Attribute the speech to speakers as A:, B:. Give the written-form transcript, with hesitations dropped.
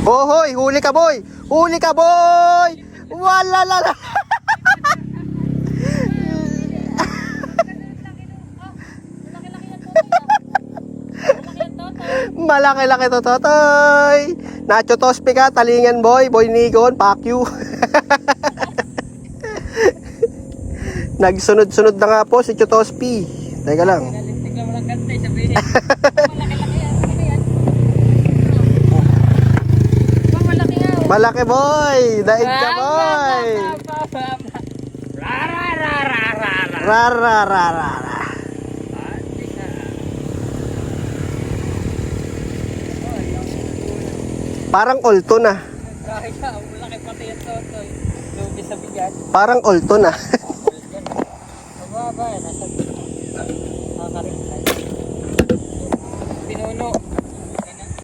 A: Hoy, huli ka boy! Huli ka boy! Wala la la! Malaki-laki to, Totoy! Nacho Tospi ka, talingan boy, boy Nigon, fuck you! Nagsunod-sunod na nga po si Chotospi. Teka lang.
B: Tignan mo lang gantay, sabihin. Malaki-laki yan. Ano yan? Malaki yan.
A: Malaki boy! Daig ka boy! Rarararara. Parang ulto na.
B: Kahit siya, malaki pati yung Totoy. Lugi sa bigyan.
A: Parang ulto na.
B: Mababa, nasa